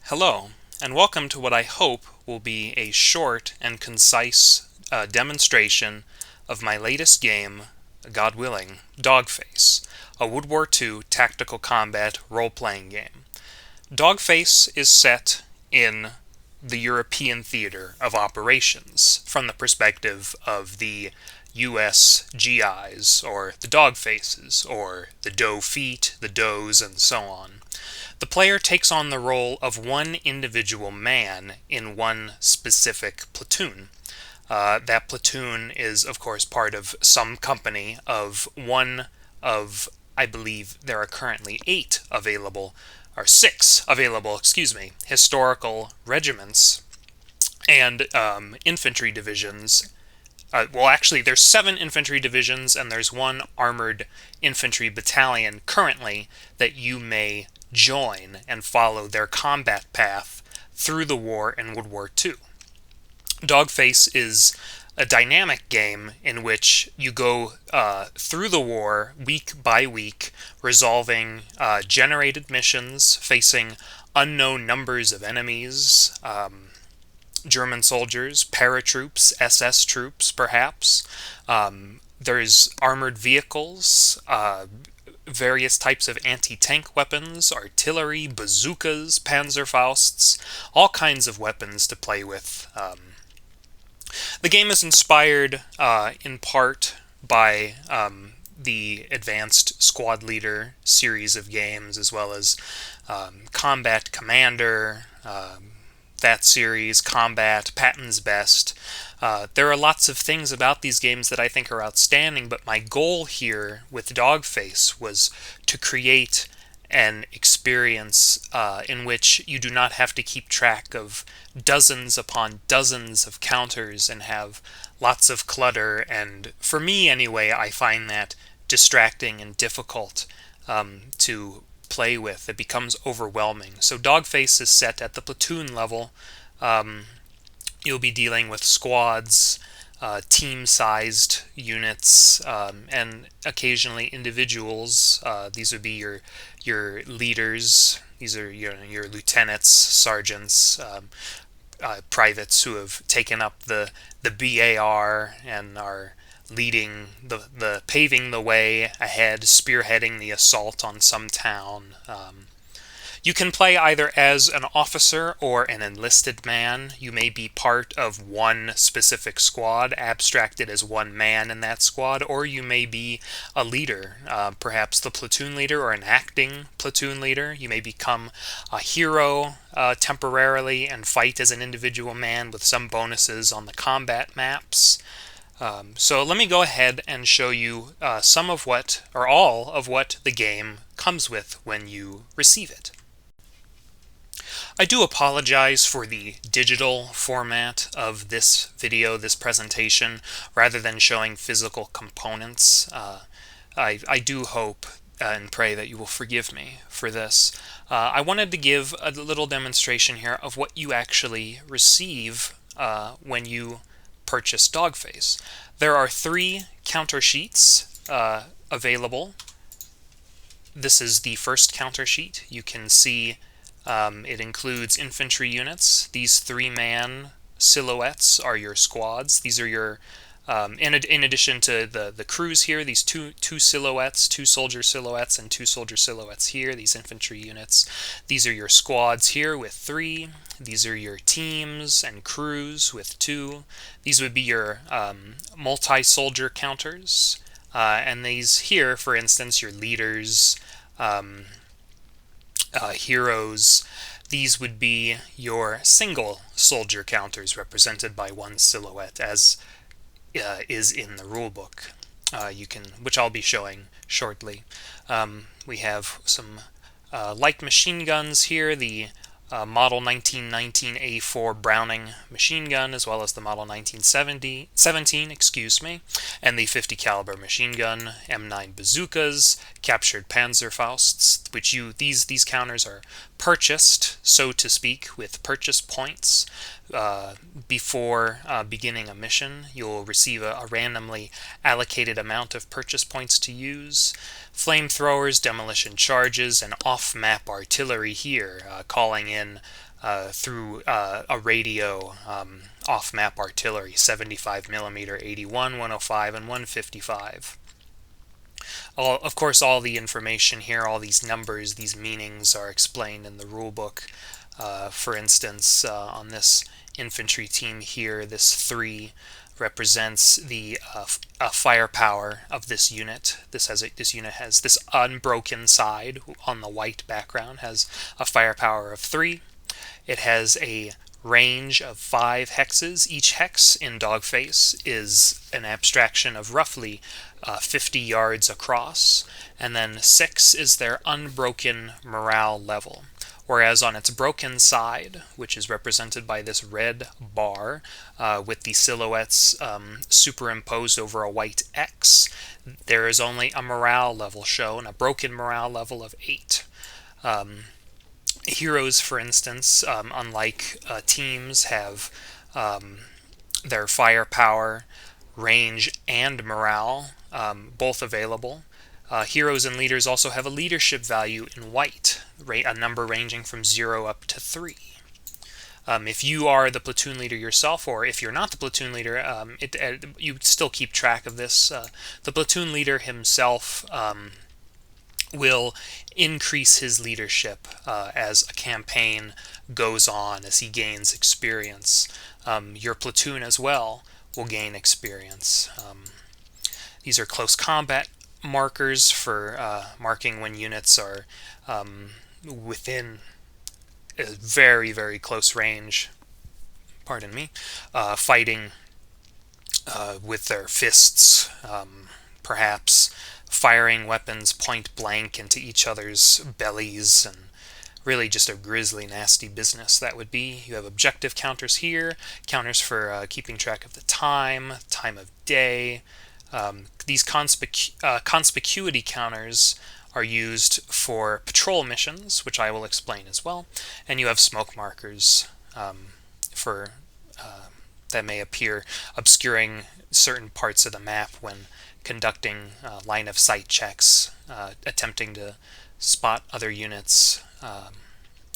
Hello, and welcome to what I hope will be a short and concise demonstration of my latest game, God willing, Dogface, a World War II tactical combat role-playing game. Dogface is set in the European theater of operations from the perspective of the US GIs, or the Dogfaces, or the Doe Feet, the Does, and so on. The player takes on the role of one individual man in one specific platoon. That platoon is, of course, part of some company of one of, I believe there are currently 8 available, or 6 available, historical regiments and infantry divisions. Well, actually, there's 7 infantry divisions, and there's 1 armored infantry battalion currently that you may join and follow their combat path through the war in World War II. Dogface is a dynamic game in which you go through the war week by week, resolving generated missions, facing unknown numbers of enemies, German soldiers, paratroops, SS troops, perhaps. There's armored vehicles, various types of anti-tank weapons, artillery, bazookas, panzerfausts, all kinds of weapons to play with. The game is inspired in part by the Advanced Squad Leader series of games, as well as Combat Commander, that series, Combat, Patton's Best. There are lots of things about these games that I think are outstanding, but my goal here with Dogface was to create an experience in which you do not have to keep track of dozens upon dozens of counters and have lots of clutter, and for me anyway, I find that distracting and difficult to play with. It becomes overwhelming. So Dogface is set at the platoon level. You'll be dealing with squads, team-sized units, and occasionally individuals. These would be your leaders. These are your lieutenants, sergeants, privates who have taken up the BAR and are leading the paving the way ahead, spearheading the assault on some town. You can play either as an officer or an enlisted man. You may be part of one specific squad, abstracted as one man in that squad, or you may be a leader, perhaps the platoon leader or an acting platoon leader. You may become a hero temporarily and fight as an individual man with some bonuses on the combat maps. So let me go ahead and show you some of what, or all of what the game comes with when you receive it. I do apologize for the digital format of this video, this presentation, rather than showing physical components. I do hope and pray that you will forgive me for this. I wanted to give a little demonstration here of what you actually receive when you purchase Dogface. There are 3 counter sheets available. This is the first counter sheet. You can see it includes infantry units. These 3-man silhouettes are your squads. These are your, in addition to the crews here, these two silhouettes, 2 soldier silhouettes and 2 soldier silhouettes here, these infantry units. These are your squads here with 3. These are your teams and crews with 2. These would be your multi-soldier counters. And these here, for instance, your leaders, heroes, these would be your single soldier counters represented by 1 silhouette, as is in the rulebook, which I'll be showing shortly. We have some light machine guns here, the Model 1919 A4 Browning machine gun, as well as the Model 1917, and the 50 caliber machine gun, M9 bazookas, captured Panzerfausts, which these counters are purchased, so to speak, with purchase points. before beginning a mission. You'll receive a randomly allocated amount of purchase points to use. Flamethrowers, demolition charges, and off-map artillery here, calling in through a radio off-map artillery, 75mm, 81, 105, and 155. Of course, all the information here, all these numbers, these meanings are explained in the rulebook. For instance, on this infantry team here, this 3 represents the firepower of this unit. This unit has this unbroken side on the white background, has a firepower of 3. It has a range of 5 hexes. Each hex in Dogface is an abstraction of roughly 50 yards across, and then 6 is their unbroken morale level. Whereas on its broken side, which is represented by this red bar with the silhouettes superimposed over a white X, there is only a morale level shown, a broken morale level of 8. Heroes, for instance, unlike teams, have their firepower, range, and morale both available. Heroes and leaders also have a leadership value in white, a number ranging from 0 up to 3. If you are the platoon leader yourself, or if you're not the platoon leader, you still keep track of this. The platoon leader himself will increase his leadership as a campaign goes on, as he gains experience. Your platoon as well will gain experience. These are close combat markers for marking when units are within a very, very close range, pardon me, fighting with their fists, perhaps firing weapons point blank into each other's bellies, and really just a grisly, nasty business that would be. You have objective counters here, counters for keeping track of the time of day. These conspicuity counters are used for patrol missions, which I will explain as well, and you have smoke markers for that may appear obscuring certain parts of the map when conducting line of sight checks, attempting to spot other units,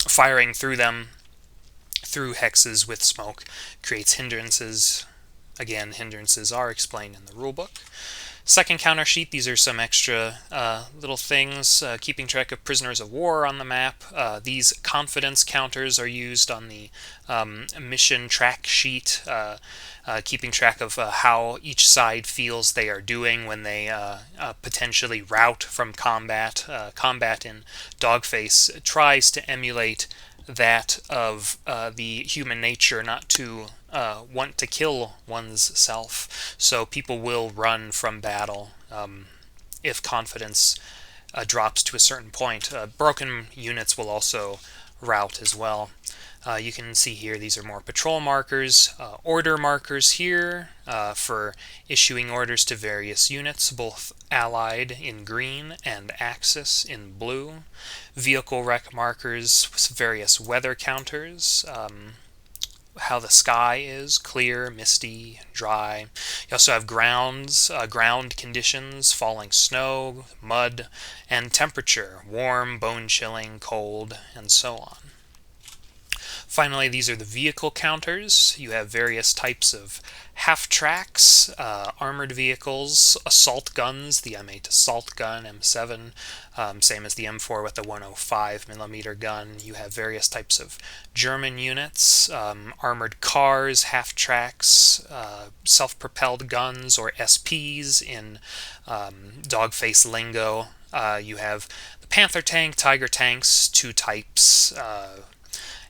firing through them through hexes with smoke creates hindrances. Again, hindrances are explained in the rulebook. Second counter sheet, these are some extra little things, keeping track of prisoners of war on the map. These confidence counters are used on the mission track sheet, keeping track of how each side feels they are doing when they potentially rout from combat. Combat in Dogface tries to emulate that of the human nature not to want to kill one's self. So people will run from battle if confidence drops to a certain point. Broken units will also rout as well. You can see here these are more patrol markers, order markers here for issuing orders to various units, both allied in green and Axis in blue. Vehicle wreck markers, various weather counters, how the sky is, clear, misty, dry. You also have ground conditions, falling snow, mud, and temperature, warm, bone-chilling, cold, and so on. Finally, these are the vehicle counters. You have various types of half-tracks, armored vehicles, assault guns, the M8 assault gun, M7, same as the M4 with the 105mm gun. You have various types of German units, armored cars, half-tracks, self-propelled guns, or SPs in Dogface lingo. You have the Panther tank, Tiger tanks, 2 types,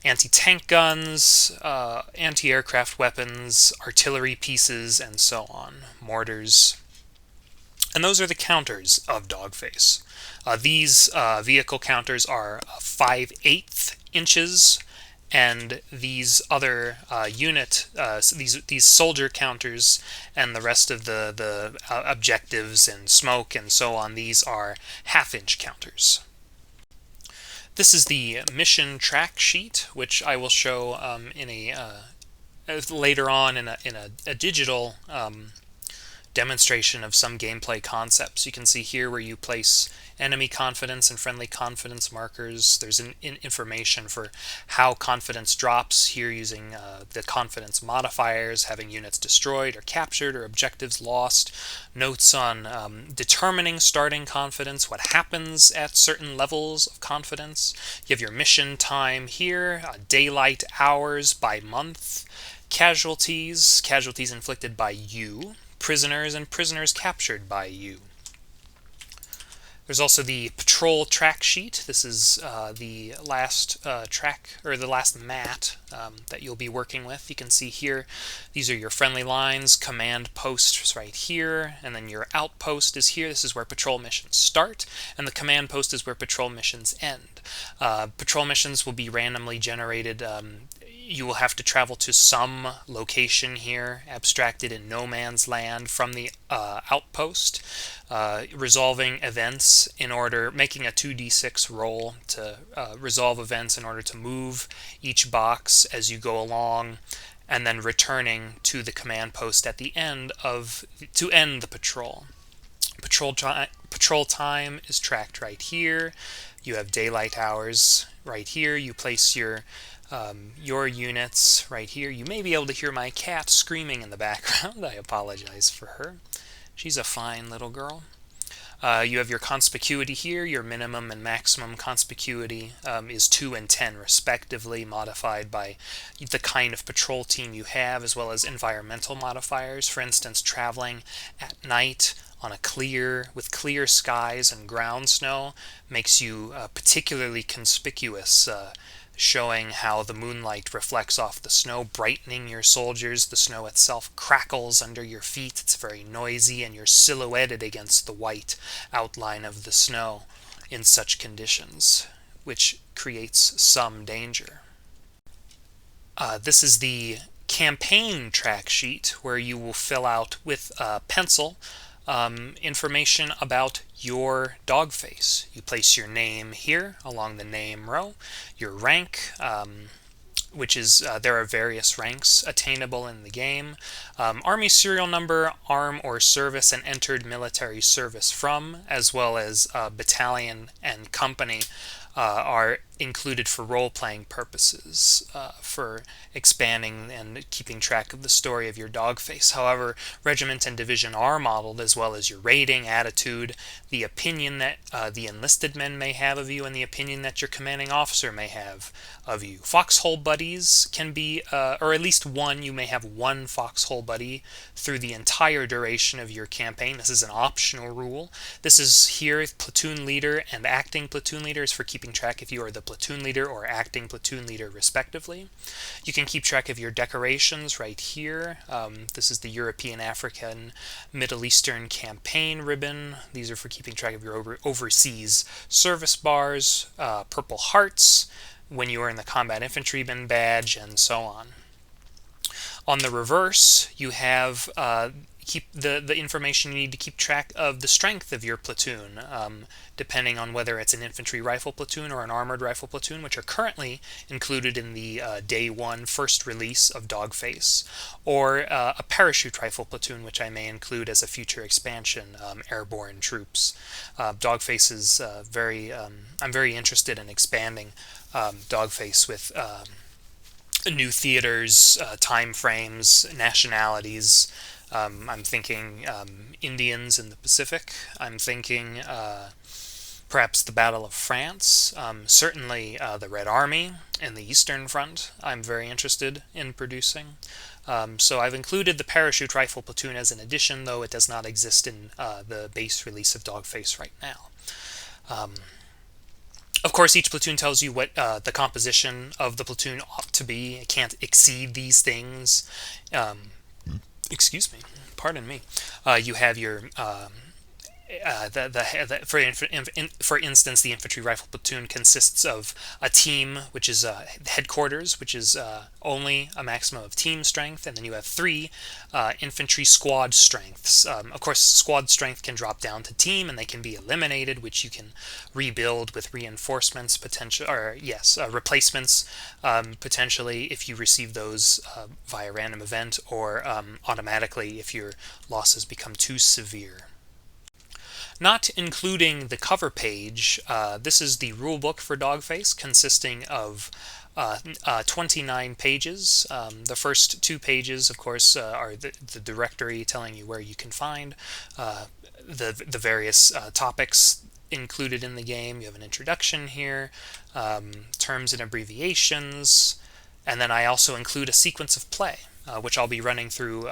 anti-tank guns, anti-aircraft weapons, artillery pieces, and so on, mortars. And those are the counters of Dogface. These vehicle counters are 5/8 inches, and these other these soldier counters and the rest of the objectives and smoke and so on, these are half-inch counters. This is the mission track sheet, which I will show in a later on in a digital demonstration of some gameplay concepts. You can see here where you place enemy confidence and friendly confidence markers. There's information for how confidence drops here using the confidence modifiers, having units destroyed or captured or objectives lost. Notes on determining starting confidence, what happens at certain levels of confidence. You have your mission time here, daylight hours by month, casualties inflicted by you, prisoners and prisoners captured by you. There's also the patrol track sheet. This is the last track, or the last mat that you'll be working with. You can see here, these are your friendly lines, command posts right here, and then your outpost is here. This is where patrol missions start, and the command post is where patrol missions end. Patrol missions will be randomly generated. You will have to travel to some location here, abstracted in no man's land from the outpost, resolving events making a 2d6 roll to resolve events in order to move each box as you go along, and then returning to the command post at the end to end the patrol. Patrol time is tracked right here. You have daylight hours right here. You place your units right here. You may be able to hear my cat screaming in the background. I apologize for her. She's a fine little girl. You have your conspicuity here. Your minimum and maximum conspicuity is 2 and 10 respectively, modified by the kind of patrol team you have, as well as environmental modifiers. For instance, traveling at night on with clear skies and ground snow makes you particularly conspicuous, showing how the moonlight reflects off the snow, brightening your soldiers. The snow itself crackles under your feet. It's very noisy, and you're silhouetted against the white outline of the snow in such conditions, which creates some danger. This is the campaign track sheet, where you will fill out with a pencil information about your Dogface. You place your name here along the name row, your rank, which is there are various ranks attainable in the game, army serial number, arm or service, and entered military service from, as well as battalion and company are included for role-playing purposes, for expanding and keeping track of the story of your Dogface. However, regiment and division are modeled, as well as your rating, attitude, the opinion that the enlisted men may have of you, and the opinion that your commanding officer may have of you. Foxhole buddies can be, or at least one, you may have one foxhole buddy through the entire duration of your campaign. This is an optional rule. This is here, platoon leader and acting platoon leader is for keeping track if you are the platoon leader or acting platoon leader respectively. You can keep track of your decorations right here. This is the European, African, Middle Eastern campaign ribbon. These are for keeping track of your overseas service bars, purple hearts when you are in the combat infantryman badge, and so on. On the reverse, you have keep the information you need to keep track of the strength of your platoon, depending on whether it's an infantry rifle platoon or an armored rifle platoon, which are currently included in the Day 1 first release of Dogface, or a parachute rifle platoon, which I may include as a future expansion, airborne troops. Dogface is I'm very interested in expanding Dogface with new theaters, time frames, nationalities. I'm thinking Indians in the Pacific. I'm thinking perhaps the Battle of France. Certainly the Red Army and the Eastern Front I'm very interested in producing. So I've included the parachute rifle platoon as an addition, though it does not exist in the base release of Dogface right now. Of course, each platoon tells you what the composition of the platoon ought to be. It can't exceed these things. Excuse me, pardon me. You have your for instance, the infantry rifle platoon consists of a team, which is headquarters, which is only a maximum of team strength, and then you have 3 infantry squad strengths. Of course, squad strength can drop down to team, and they can be eliminated, which you can rebuild with reinforcements, replacements, potentially if you receive those via random event, or automatically if your losses become too severe. Not including the cover page, this is the rulebook for Dogface, consisting of 29 pages. The first 2 pages, of course, are the directory telling you where you can find the various topics included in the game. You have an introduction here, terms and abbreviations, and then I also include a sequence of play, which I'll be running through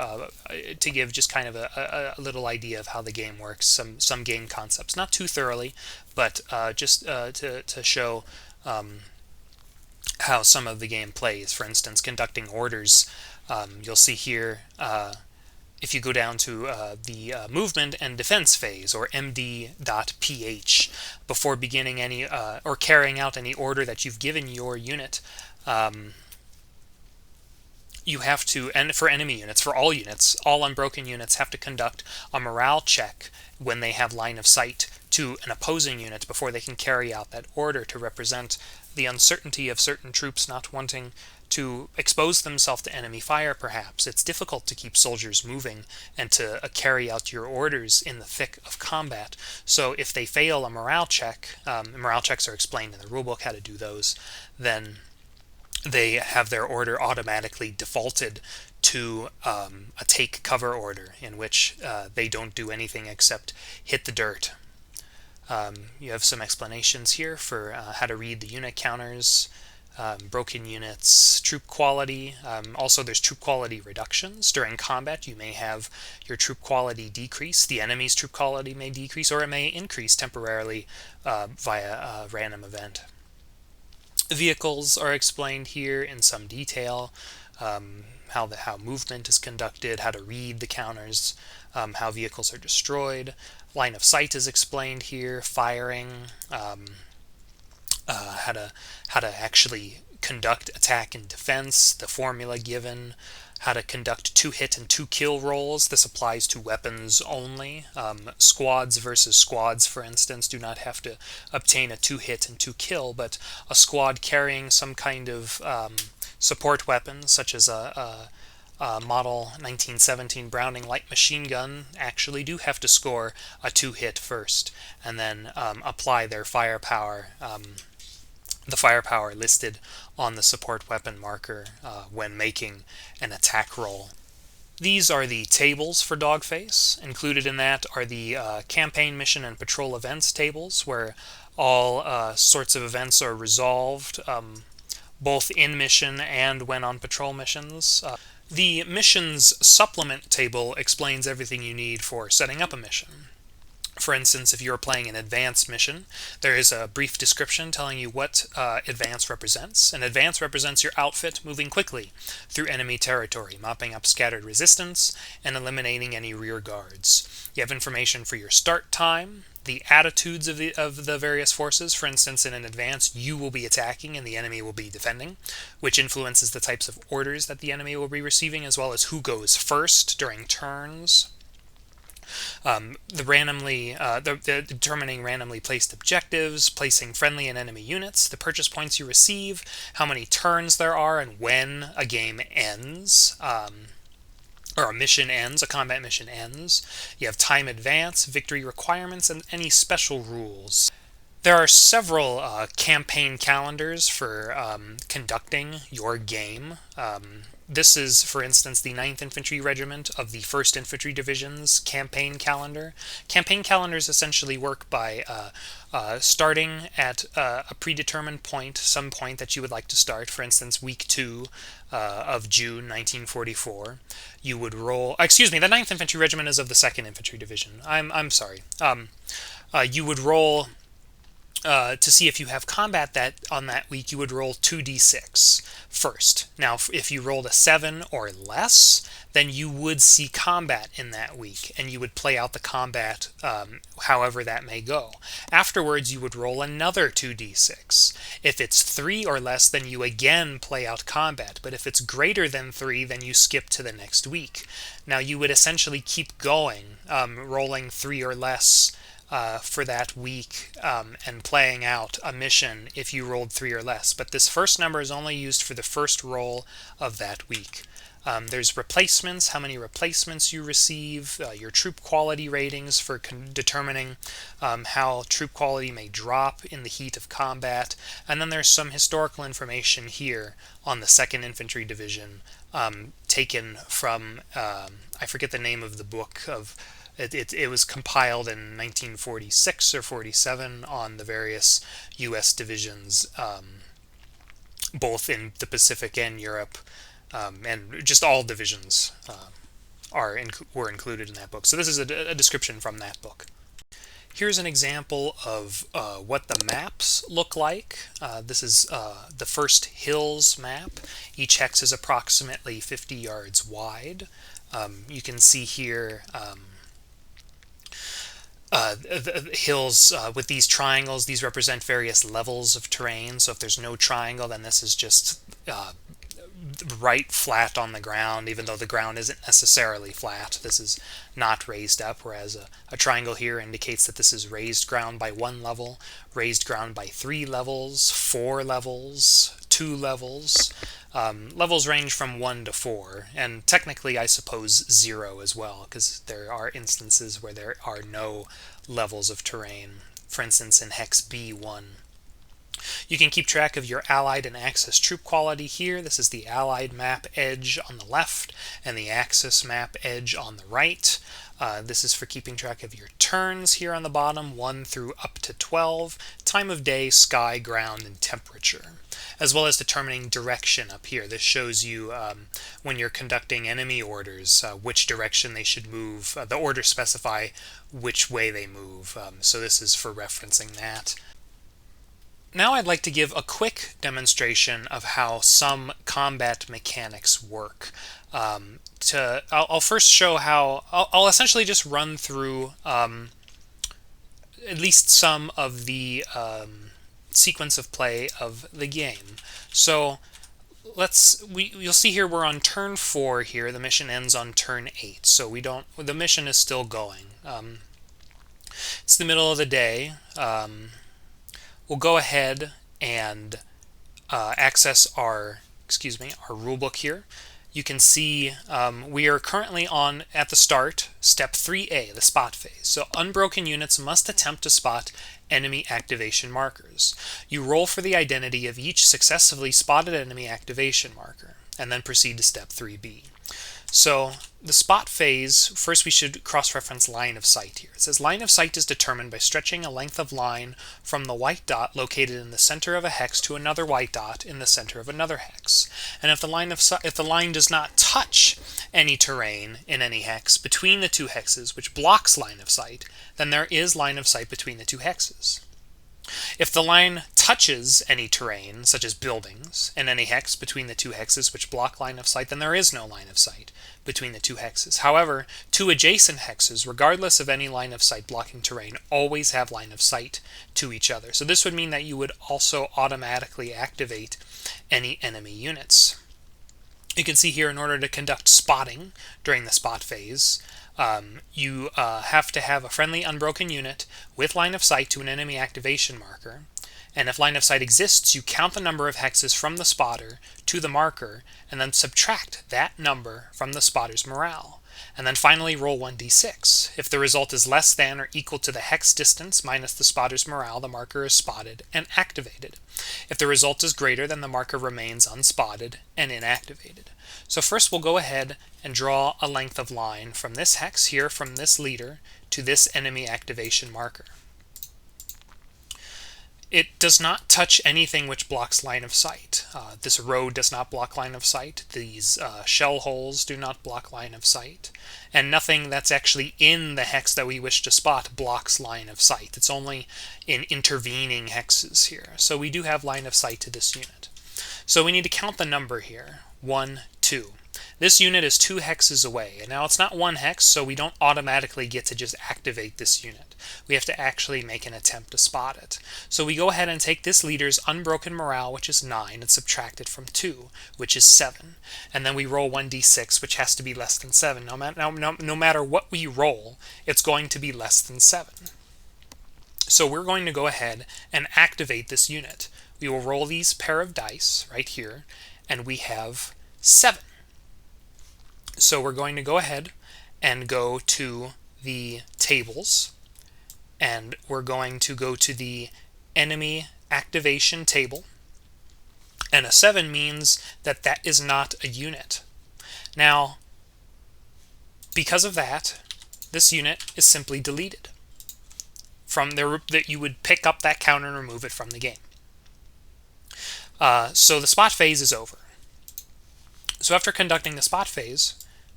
to give just kind of a little idea of how the game works, some game concepts, not too thoroughly, but just to show how some of the game plays. For instance, conducting orders. You'll see here, if you go down to the movement and defense phase, or MD.PH, before beginning any or carrying out any order that you've given your unit, you have to, and for enemy units, for all units, all unbroken units have to conduct a morale check when they have line of sight to an opposing unit before they can carry out that order, to represent the uncertainty of certain troops not wanting to expose themselves to enemy fire, perhaps. It's difficult to keep soldiers moving and to carry out your orders in the thick of combat. So if they fail a morale check, morale checks are explained in the rulebook how to do those, then they have their order automatically defaulted to a take cover order, in which they don't do anything except hit the dirt. You have some explanations here for how to read the unit counters, broken units, troop quality. Also, there's troop quality reductions. During combat, you may have your troop quality decrease. The enemy's troop quality may decrease, or it may increase temporarily via a random event. Vehicles are explained here in some detail, how movement is conducted, how to read the counters, how vehicles are destroyed. Line of sight is explained here, firing, how to actually conduct attack and defense, the formula given, how to conduct 2-hit and 2-kill rolls. This applies to weapons only. Squads versus squads, for instance, do not have to obtain a 2-hit and 2-kill, but a squad carrying some kind of support weapon, such as a Model 1917 Browning light machine gun, actually do have to score a 2-hit first, and then apply their firepower, the firepower listed on the support weapon marker when making an attack roll. These are the tables for Dogface. Included in that are the campaign, mission, and patrol events tables, where all sorts of events are resolved, both in mission and when on patrol missions. The missions supplement table explains everything you need for setting up a mission. For instance, if you're playing an advance mission, there is a brief description telling you what advance represents. An advance represents your outfit moving quickly through enemy territory, mopping up scattered resistance and eliminating any rear guards. You have information for your start time, the attitudes of the various forces. For instance, in an advance, you will be attacking and the enemy will be defending, which influences the types of orders that the enemy will be receiving, as well as who goes first during turns. Determining randomly placed objectives, placing friendly and enemy units, the purchase points you receive, how many turns there are, and when a game ends, or a mission ends, a combat mission ends. You have time advance, victory requirements, and any special rules. There are several campaign calendars for conducting your game. This is, for instance, the 9th Infantry Regiment of the 1st Infantry Division's campaign calendar. Campaign calendars essentially work by starting at a predetermined point, some point that you would like to start. For instance, week 2 of June 1944. You would roll... Excuse me, the 9th Infantry Regiment is of the 2nd Infantry Division. I'm sorry. You would roll to see if you have combat on that week, you would roll 2d6 first. Now, if you rolled a 7 or less, then you would see combat in that week, and you would play out the combat however that may go. Afterwards, you would roll another 2d6. If it's 3 or less, then you again play out combat, but if it's greater than 3, then you skip to the next week. Now, you would essentially keep going, rolling 3 or less for that week and playing out a mission if you rolled 3 or less. But this first number is only used for the first roll of that week. There's replacements, how many replacements you receive, your troop quality ratings for determining how troop quality may drop in the heat of combat, and then there's some historical information here on the 2nd Infantry Division taken from, I forget the name of the book of. It was compiled in 1946 or 47 on the various U.S. divisions, both in the Pacific and Europe, and just all divisions were included in that book. So this is a description from that book. Here's an example of what the maps look like. This is the first hills map. Each hex is approximately 50 yards wide. You can see here the hills with these triangles. These represent various levels of terrain. So if there's no triangle, then this is just right flat on the ground, even though the ground isn't necessarily flat. This is not raised up, whereas a triangle here indicates that this is raised ground by 1 level, raised ground by 3 levels, 4 levels, 2 levels. Levels range from 1 to 4, and technically I suppose 0 as well, because there are instances where there are no levels of terrain. For instance, in Hex B1. You can keep track of your Allied and Axis troop quality here. This is the Allied map edge on the left and the Axis map edge on the right. This is for keeping track of your turns here on the bottom, 1 through up to 12, time of day, sky, ground, and temperature, as well as determining direction up here. This shows you when you're conducting enemy orders, which direction they should move. The orders specify which way they move, so this is for referencing that. Now I'd like to give a quick demonstration of how some combat mechanics work. I'll first show how, I'll essentially just run through at least some of the sequence of play of the game. So you'll see here we're on turn 4 here. The mission ends on turn 8, so the mission is still going. It's the middle of the day. We'll go ahead and access our rulebook here. You can see we are currently on, at the start, Step 3A, the spot phase. So unbroken units must attempt to spot enemy activation markers. You roll for the identity of each successively spotted enemy activation marker, and then proceed to Step 3B. So the spot phase, first we should cross-reference line of sight here. It says line of sight is determined by stretching a length of line from the white dot located in the center of a hex to another white dot in the center of another hex. And if the line does not touch any terrain in any hex between the two hexes, which blocks line of sight, then there is line of sight between the two hexes. If the line touches any terrain, such as buildings, in any hex between the two hexes which block line of sight, then there is no line of sight between the two hexes. However, two adjacent hexes, regardless of any line of sight blocking terrain, always have line of sight to each other. So this would mean that you would also automatically activate any enemy units. You can see here, in order to conduct spotting during the spot phase, you have to have a friendly unbroken unit with line of sight to an enemy activation marker. And if line of sight exists, you count the number of hexes from the spotter to the marker, and then subtract that number from the spotter's morale. And then finally roll 1d6. If the result is less than or equal to the hex distance minus the spotter's morale, the marker is spotted and activated. If the result is greater, then the marker remains unspotted and inactivated. So first we'll go ahead and draw a length of line from this hex here, from this leader, to this enemy activation marker. It does not touch anything which blocks line of sight. This road does not block line of sight. These shell holes do not block line of sight. And nothing that's actually in the hex that we wish to spot blocks line of sight. It's only in intervening hexes here. So we do have line of sight to this unit. So we need to count the number here. 1, 2. This unit is 2 hexes away, and now it's not 1 hex, so we don't automatically get to just activate this unit. We have to actually make an attempt to spot it. So we go ahead and take this leader's unbroken morale, which is 9, and subtract it from 2, which is 7. And then we roll 1d6, which has to be less than 7. No matter what we roll, it's going to be less than 7. So we're going to go ahead and activate this unit. We will roll these pair of dice right here, and we have 7. So we're going to go ahead and go to the tables, and we're going to go to the enemy activation table, and a 7 means that that is not a unit. Now, because of that, this unit is simply deleted from there. That you would pick up that counter and remove it from the game. So the spot phase is over. So after conducting the spot phase,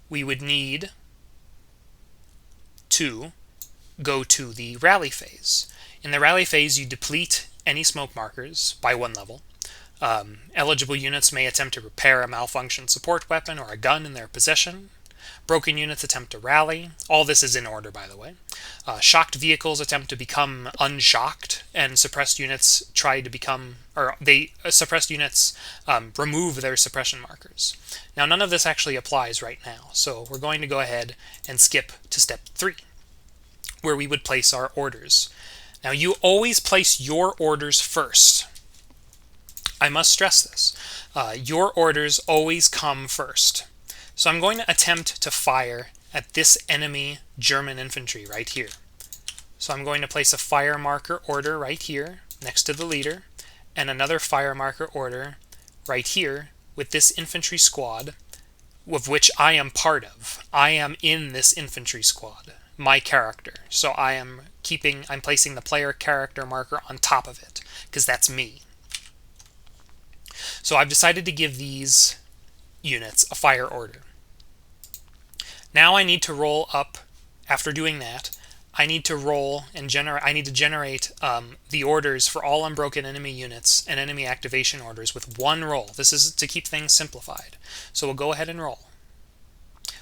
we would need to go to the rally phase. In the rally phase, you deplete any smoke markers by 1 level. Eligible units may attempt to repair a malfunctioned support weapon or a gun in their possession. Broken units attempt to rally. All this is in order, by the way. Shocked vehicles attempt to become unshocked, and suppressed units remove their suppression markers. Now, none of this actually applies right now, so we're going to go ahead and skip to step 3, where we would place our orders. Now, you always place your orders first. I must stress this. Your orders always come first. So I'm going to attempt to fire at this enemy German infantry right here. So I'm going to place a fire marker order right here next to the leader, and another fire marker order right here with this infantry squad, of which I am part of. I am in this infantry squad, my character. So I'm placing the player character marker on top of it, because that's me. So I've decided to give these units a fire order. Now I need to roll up. After doing that, I need to roll and generate the orders for all unbroken enemy units and enemy activation orders with 1 roll. This is to keep things simplified. So we'll go ahead and roll.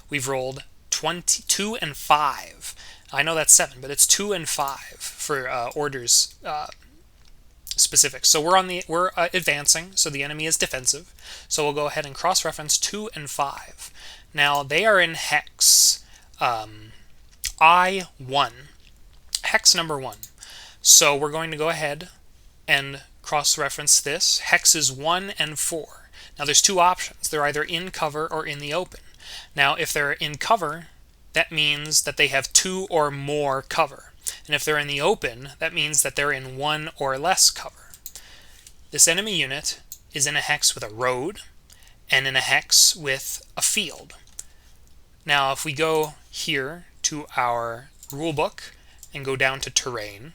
We've rolled 2 and 5. I know that's 7, but it's 2 and 5 for orders specifics. So we're advancing, so the enemy is defensive. So we'll go ahead and cross-reference 2 and 5. Now they are in hex I1, hex number 1. So we're going to go ahead and cross-reference this. Hexes 1 and 4. Now there's 2 options. They're either in cover or in the open. Now if they're in cover, that means that they have 2 or more cover. And if they're in the open, that means that they're in 1 or less cover. This enemy unit is in a hex with a road and in a hex with a field. Now if we go here to our rulebook and go down to terrain,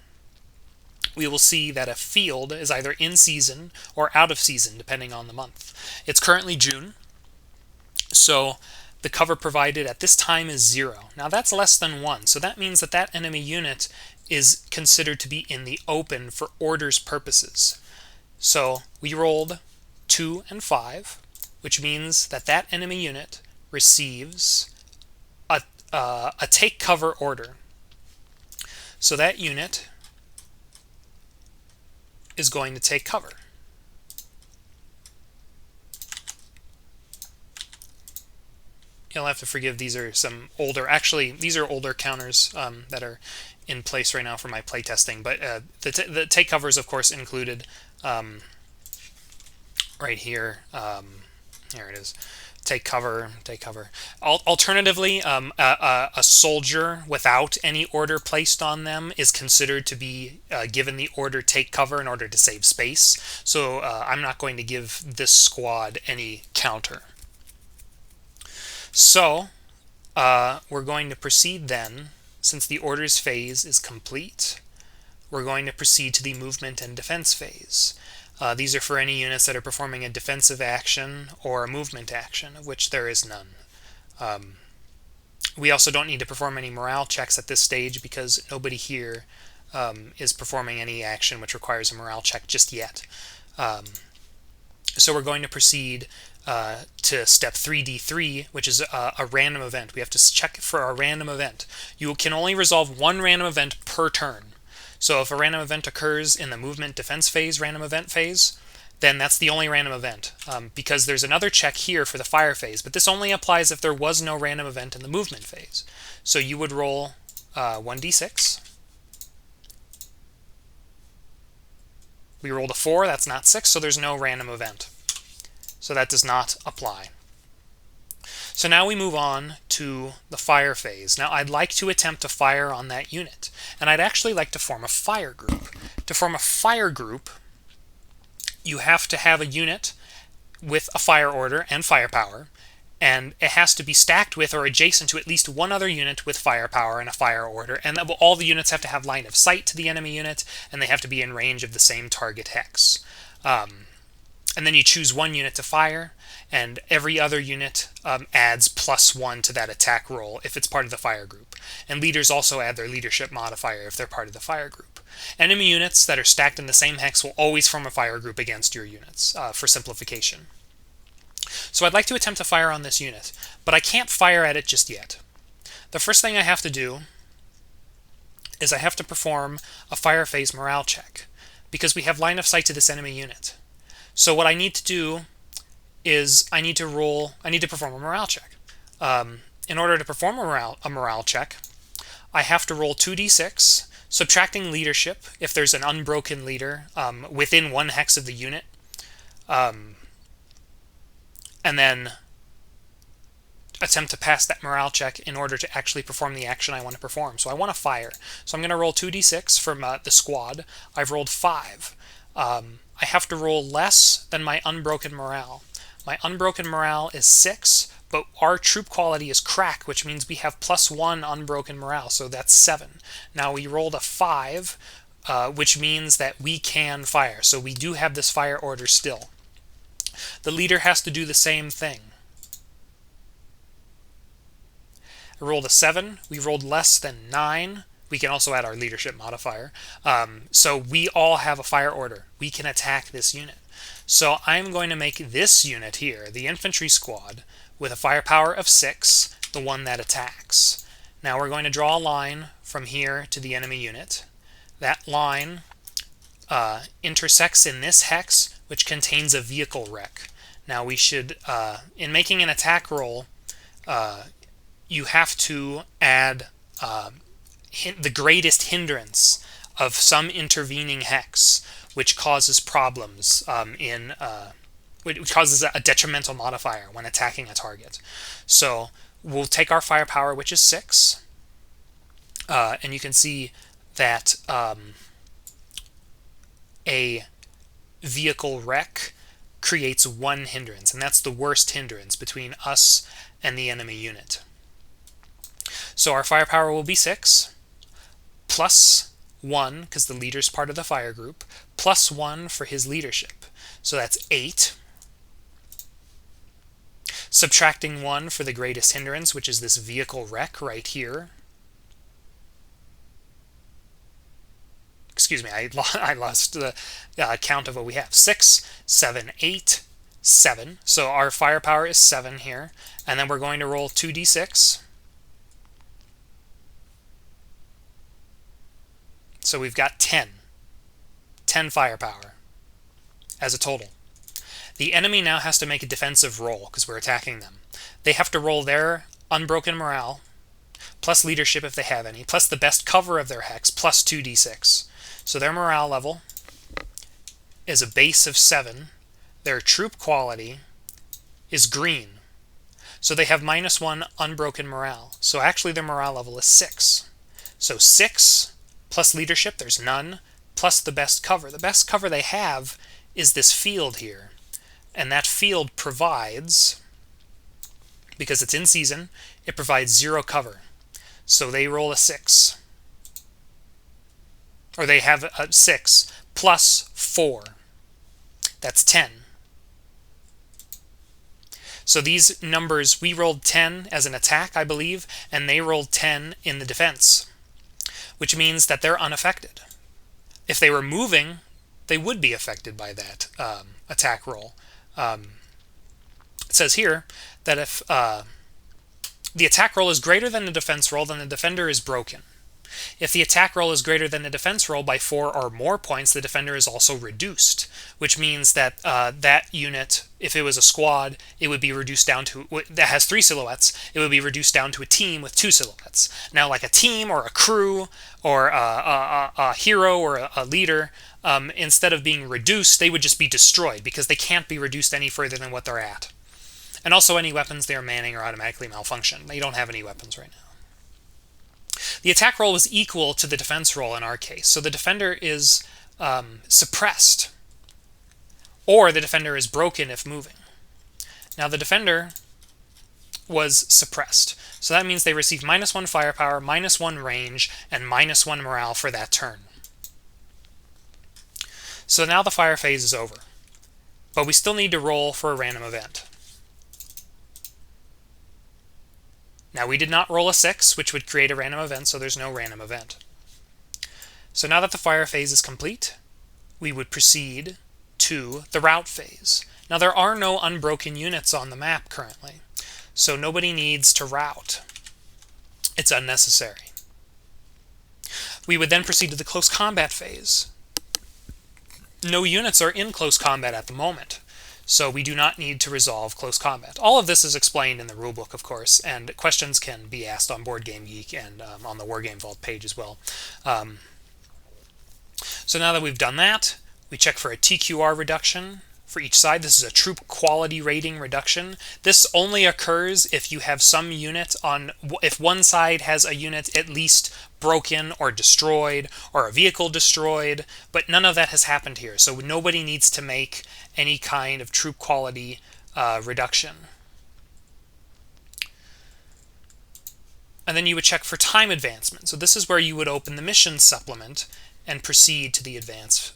we will see that a field is either in season or out of season, depending on the month. It's currently June, so the cover provided at this time is 0. Now that's less than 1, so that means that that enemy unit is considered to be in the open for orders purposes. So we rolled 2 and 5, which means that that enemy unit receives a take cover order. So that unit is going to take cover. You'll have to forgive, these are some older, actually these are older counters that are in place right now for my playtesting, but the take cover is of course included right here. Here it is. Take cover. Alternatively, a soldier without any order placed on them is considered to be given the order take cover in order to save space. So I'm not going to give this squad any counter. So we're going to proceed then, since the orders phase is complete. we're going to proceed to the movement and defense phase. These are for any units that are performing a defensive action or a movement action, of which there is none. We also don't need to perform any morale checks at this stage because nobody here is performing any action which requires a morale check just yet. So we're going to proceed to step 3D3, which is a random event. We have to check for a random event. You can only resolve one random event per turn. So if a random event occurs in the movement defense phase, random event phase, then that's the only random event, because there's another check here for the fire phase, but this only applies if there was no random event in the movement phase. So you would roll 1d6. We rolled a 4, that's not 6, so there's no random event. So that does not apply. So now we move on to the fire phase. Now I'd like to attempt to fire on that unit, and I'd actually like to form a fire group. To form a fire group, you have to have a unit with a fire order and firepower, and it has to be stacked with or adjacent to at least one other unit with firepower and a fire order, and all the units have to have line of sight to the enemy unit, and they have to be in range of the same target hex. And then you choose one unit to fire, and every other unit adds +1 to that attack roll if it's part of the fire group. And leaders also add their leadership modifier if they're part of the fire group. Enemy units that are stacked in the same hex will always form a fire group against your units, for simplification. So I'd like to attempt to fire on this unit, but I can't fire at it just yet. The first thing I have to do is I have to perform a fire phase morale check, because we have line of sight to this enemy unit. So what I need to do is I need to perform a morale check. In order to perform a morale check, I have to roll 2d6, subtracting leadership if there's an unbroken leader within one hex of the unit, and then attempt to pass that morale check in order to actually perform the action I want to perform. So I want to fire. So I'm going to roll 2d6 from the squad. I've rolled 5. I have to roll less than my unbroken morale. My unbroken morale is 6, but our troop quality is crack, which means we have +1 unbroken morale, so that's 7. Now we rolled a 5, which means that we can fire, so we do have this fire order still. The leader has to do the same thing. I rolled a 7, we rolled less than 9. We can also add our leadership modifier. So we all have a fire order. We can attack this unit. So I'm going to make this unit here, the infantry squad, with a firepower of 6, the one that attacks. Now we're going to draw a line from here to the enemy unit. That line intersects in this hex, which contains a vehicle wreck. Now we should, in making an attack roll, you have to add the greatest hindrance of some intervening hex, which causes problems which causes a detrimental modifier when attacking a target. So we'll take our firepower, which is 6, and you can see that a vehicle wreck creates 1 hindrance, and that's the worst hindrance between us and the enemy unit. So our firepower will be 6, +1, because the leader's part of the fire group, +1 for his leadership. So that's 8. Subtracting 1 for the greatest hindrance, which is this vehicle wreck right here. Excuse me, I lost the count of what we have. 6, 7, 8, 7. So our firepower is 7 here. And then we're going to roll 2d6. So we've got 10 firepower as a total. The enemy now has to make a defensive roll because we're attacking them. They have to roll their unbroken morale, plus leadership if they have any, plus the best cover of their hex, plus 2d6. So their morale level is a base of 7. Their troop quality is green. So they have -1 unbroken morale. So actually their morale level is 6. So 6 plus leadership, there's none, plus the best cover. The best cover they have is this field here. And that field provides, because it's in season, it provides 0 cover. So they roll a 6. or they have 6 plus 4. That's 10. So these numbers, we rolled 10 as an attack, I believe, and they rolled 10 in the defense, which means that they're unaffected. If they were moving, they would be affected by that attack roll. It says here that if the attack roll is greater than the defense roll, then the defender is broken. If the attack roll is greater than the defense roll by 4 or more points, the defender is also reduced, which means that that unit, if it was a squad, it would be reduced down to, that has 3 silhouettes, it would be reduced down to a team with 2 silhouettes. Now, like a team or a crew or a hero or a leader, instead of being reduced, they would just be destroyed because they can't be reduced any further than what they're at. And also any weapons they are manning are automatically malfunction. They don't have any weapons right now. The attack roll was equal to the defense roll in our case. So the defender is suppressed, or the defender is broken if moving. Now the defender was suppressed. So that means they receive -1 firepower, -1 range, and -1 morale for that turn. So now the fire phase is over. But we still need to roll for a random event. Now, we did not roll a 6, which would create a random event, so there's no random event. So now that the fire phase is complete, we would proceed to the rout phase. Now, there are no unbroken units on the map currently, so nobody needs to rout. It's unnecessary. We would then proceed to the close combat phase. No units are in close combat at the moment, so we do not need to resolve close combat. All of this is explained in the rulebook, of course, and questions can be asked on Board Game Geek and on the Wargame Vault page as well. So now that we've done that, we check for a TQR reduction for each side. This is a troop quality rating reduction. This only occurs if you have some unit on, if one side has a unit at least broken or destroyed or a vehicle destroyed, but none of that has happened here. So nobody needs to make any kind of troop quality reduction. And then you would check for time advancement. So this is where you would open the mission supplement and proceed to the advance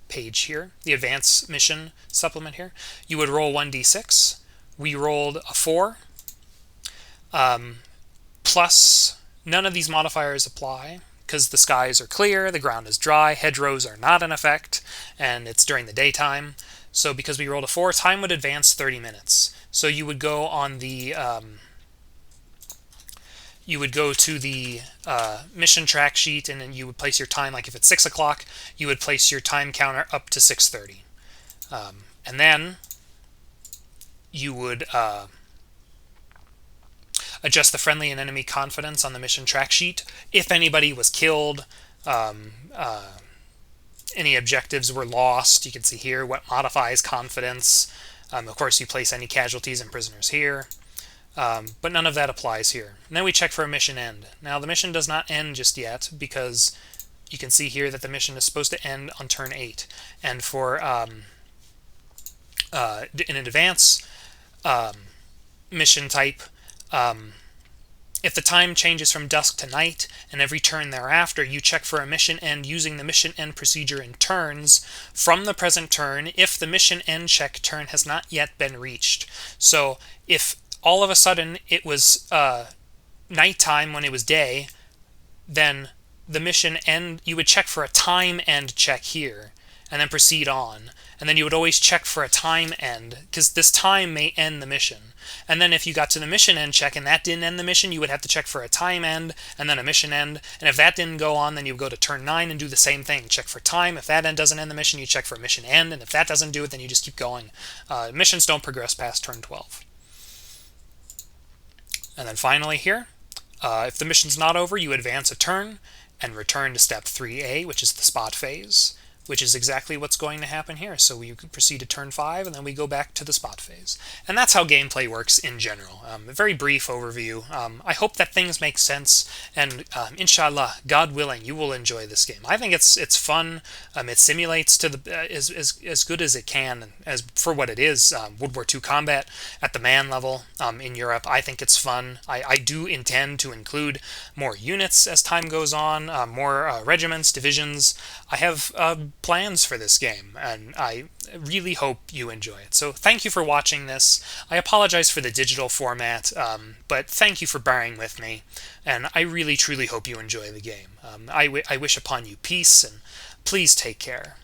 page here, the advance mission supplement here. You would roll 1d6. We rolled a 4. Plus, none of these modifiers apply because the skies are clear, the ground is dry, hedgerows are not in effect, and it's during the daytime. So because we rolled a 4, time would advance 30 minutes. So you would go on the you would go to the mission track sheet, and then you would place your time, like if it's 6 o'clock, you would place your time counter up to 6:30. And then you would adjust the friendly and enemy confidence on the mission track sheet. If anybody was killed, any objectives were lost, you can see here what modifies confidence. Of course, you place any casualties and prisoners here. But none of that applies here. And then we check for a mission end. Now, the mission does not end just yet because you can see here that the mission is supposed to end on turn 8. And for in advance mission type, if the time changes from dusk to night and every turn thereafter, you check for a mission end using the mission end procedure in turns from the present turn if the mission end check turn has not yet been reached. So if all of a sudden it was nighttime when it was day, then the mission end, you would check for a time end check here and then proceed on. And then you would always check for a time end because this time may end the mission. And then if you got to the mission end check and that didn't end the mission, you would have to check for a time end and then a mission end. And if that didn't go on, then you would go to turn 9 and do the same thing. Check for time. If that end doesn't end the mission, you check for a mission end. And if that doesn't do it, then you just keep going. Missions don't progress past turn 12. And then finally here, if the mission's not over, you advance a turn and return to step 3A, which is the spot phase. which is exactly what's going to happen here. So we proceed to turn 5, and then we go back to the spot phase. And that's how gameplay works in general. A very brief overview. I hope that things make sense, and inshallah, God willing, you will enjoy this game. I think it's fun. It simulates to the as good as it can as for what it is. World War II combat at the man level in Europe. I think it's fun. I do intend to include more units as time goes on, more regiments, divisions. I have plans for this game, and I really hope you enjoy it. So thank you for watching this. I apologize for the digital format, but thank you for bearing with me, and I really truly hope you enjoy the game. I wish upon you peace, and please take care.